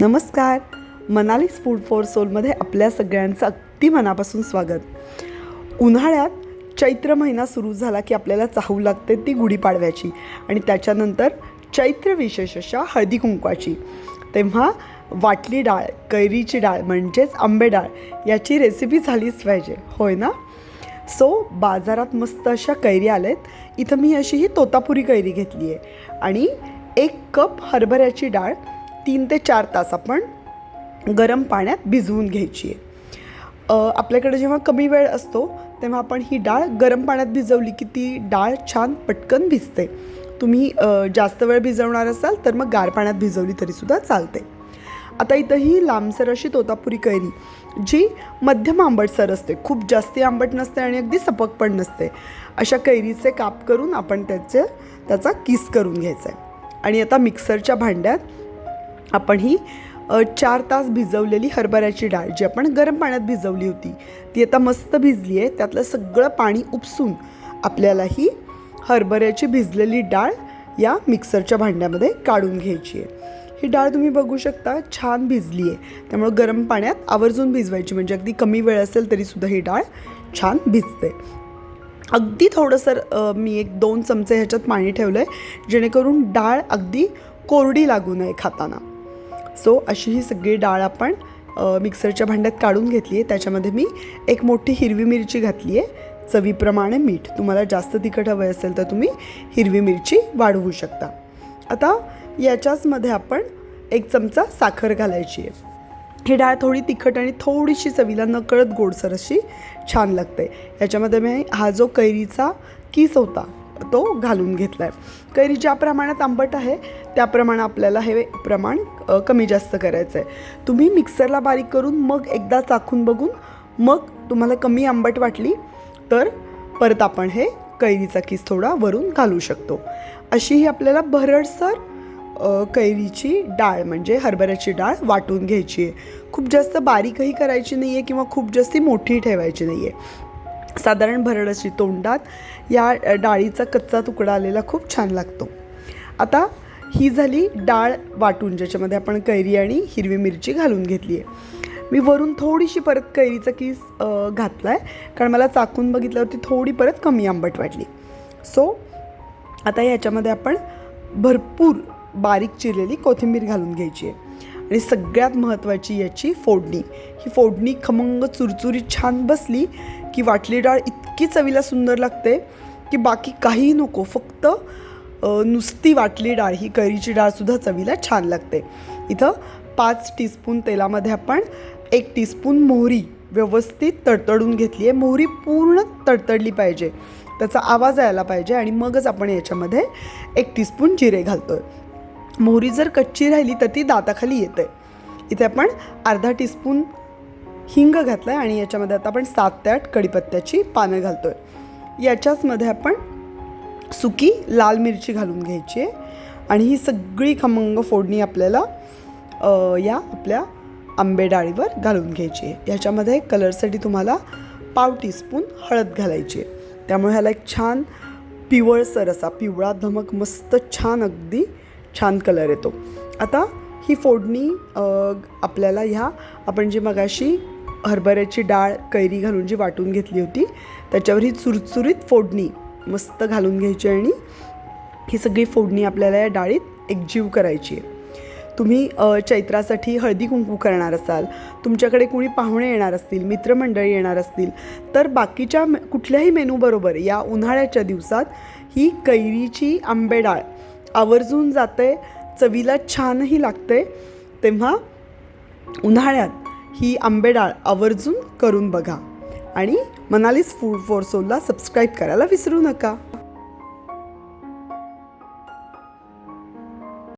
नमस्कार, मनालीज food for सोलमध्ये आपल्या सगळ्यांचं अगदी मनापासून स्वागत. उन्हाळ्यात चैत्र महिना सुरू झाला की आपल्याला चाहू लागते ती गुढीपाडव्याची आणि त्याच्यानंतर चैत्र विशेष अशा हळदी कुंकवाची. तेव्हा वाटली डाळ, कैरीची डाळ म्हणजेच आंबे डाळ याची रेसिपी झालीच पाहिजे, होय ना? बाजारात मस्त अशा कैरी आल्यात. इथं मी अशी ही तोतापुरी कैरी घेतली आहे आणि 1 कप हरभऱ्याची डाळ 3 ते 4 तास आपण गरम पाण्यात भिजवून घ्यायची आहे. आपल्याकडे जेव्हा कमी वेळ असतो तेव्हा आपण ही डाळ गरम पाण्यात भिजवली की ती डाळ छान पटकन भिजते. तुम्ही जास्त वेळ भिजवणार असाल तर मग गार पाण्यात भिजवली तरीसुद्धा चालते. आता इथं ही लांबसर अशी तोतापुरी कैरी जी मध्यम आंबटसर असते, खूप जास्ती आंबट नसते आणि अगदी सपक पण नसते, अशा कैरीचे काप करून आपण त्याचा किस करून घ्यायचा आहे. आणि आता मिक्सरच्या भांड्यात आपण ही 4 तास भिजवलेली हरभऱ्याची डाळ जी आपण गरम पाण्यात भिजवली होती ती आता मस्त भिजली आहे. त्यातलं सगळं पाणी उपसून आपल्याला ही हरभऱ्याची भिजलेली डाळ या मिक्सरच्या भांड्यामध्ये काढून घ्यायची आहे. ही डाळ तुम्ही बघू शकता छान भिजली आहे, त्यामुळे गरम पाण्यात आवर्जून भिजवायची, म्हणजे अगदी कमी वेळ असेल तरीसुद्धा ही डाळ छान भिजते. अगदी थोडंसं मी 1-2 चमचे ह्याच्यात पाणी ठेवलं आहे जेणेकरून डाळ अगदी कोरडी लागू नये खाताना. अशी ही सगळी डाळ आपण मिक्सरच्या भांड्यात काढून घेतली आहे. त्याच्यामध्ये मी 1 मोठी हिरवी मिरची घातली आहे, चवीप्रमाणे मीठ. तुम्हाला जास्त तिखट हवं असेल तर तुम्ही हिरवी मिरची वाढवू शकता. आता याच्याचमध्ये आपण 1 चमचा साखर घालायची आहे. ही डाळ थोडी तिखट आणि थोडीशी चवीला नकळत गोडसर अशी छान लागते. याच्यामध्ये मी हा जो कैरीचा किस होता तो घालून घेतला आहे. कैरी ज्या प्रमाणात आंबट आहे त्याप्रमाणे आपल्याला हे प्रमाण कमी जास्त करायचं आहे. तुम्ही मिक्सरला बारीक करून मग एकदा चाखून बघून मग तुम्हाला कमी आंबट वाटली तर परत आपण हे कैरीचा किस थोडा वरून घालू शकतो. अशी ही आपल्याला भरडसर कैरीची डाळ म्हणजे हरभऱ्याची डाळ वाटून घ्यायची आहे. खूप जास्त बारीकही करायची नाही आहे किंवा खूप जास्ती मोठी ठेवायची नाही आहे. साधारण भरड अशी तोंडात या डाळीचा कच्चा तुकडा आलेला खूप छान लागतो. आता ही झाली डाळ वाटून ज्याच्यामध्ये आपण कैरी आणि हिरवी मिरची घालून घेतली आहे. मी वरून थोडीशी परत कैरीचा किस घातला आहे कारण मला चाकून बघितल्यावरती थोडी परत कमी आंबट वाटली. आता याच्यामध्ये आपण भरपूर बारीक चिरलेली कोथिंबीर घालून घ्यायची आहे. आणि सगळ्यात महत्त्वाची याची फोडणी. ही फोडणी खमंग चुरचुरीत छान बसली की वाटली डाळ इतकी चवीला सुंदर लागते की बाकी काही नको, फक्त नुसती वाटली डाळ ही कैरीची डाळसुद्धा चवीला छान लागते. इथं 5 टीस्पून तेलामध्ये आपण 1 टीस्पून मोहरी व्यवस्थित तडतडून घेतली आहे. मोहरी पूर्ण तडतडली पाहिजे, त्याचा आवाज यायला पाहिजे आणि मगच आपण याच्यामध्ये 1 टीस्पून जिरे घालतो आहे. मोहरी जर कच्ची राहिली तर ती दाताखाली येते. इथे आपण अर्धा टीस्पून हिंग घातला आहे आणि याच्यामध्ये आता आपण 7 ते 8 कढीपत्त्याची पानं घालतो आहे. याच्याचमध्ये आपण सुकी लाल मिरची घालून घ्यायची आहे आणि ही सगळी खमंग फोडणी आपल्याला या आपल्या आंबे डाळीवर घालून घ्यायची आहे. याच्यामध्ये कलरसाठी तुम्हाला पाव टीस्पून हळद घालायची आहे, त्यामुळे ह्याला एक छान पिवळसर असा पिवळा धमक मस्त छान अगदी छान कलर येतो. आता ही फोडणी आपल्याला ह्या आपण जी मगाशी हरभऱ्याची डाळ कैरी घालून जी वाटून घेतली होती त्याच्यावर ही चुरचुरीत फोडणी मस्त घालून घ्यायची आणि ही सगळी फोडणी आपल्याला या डाळीत एकजीव करायची आहे. तुम्ही चैत्रासाठी हळदी कुंकू करणार असाल, तुमच्याकडे कोणी पाहुणे येणार असतील, मित्रमंडळी येणार असतील तर बाकीच्या कुठल्याही मेनूबरोबर या उन्हाळ्याच्या दिवसात ही कैरीची आंबे डाळ आवर्जून जाते, चवीला छानही लागते. तेव्हा उन्हाळ्यात ही आंबे डाळ आवर्जून करून बघा आणि मनालीज फूड फॉर सोलला सबस्क्राईब करायला विसरू नका.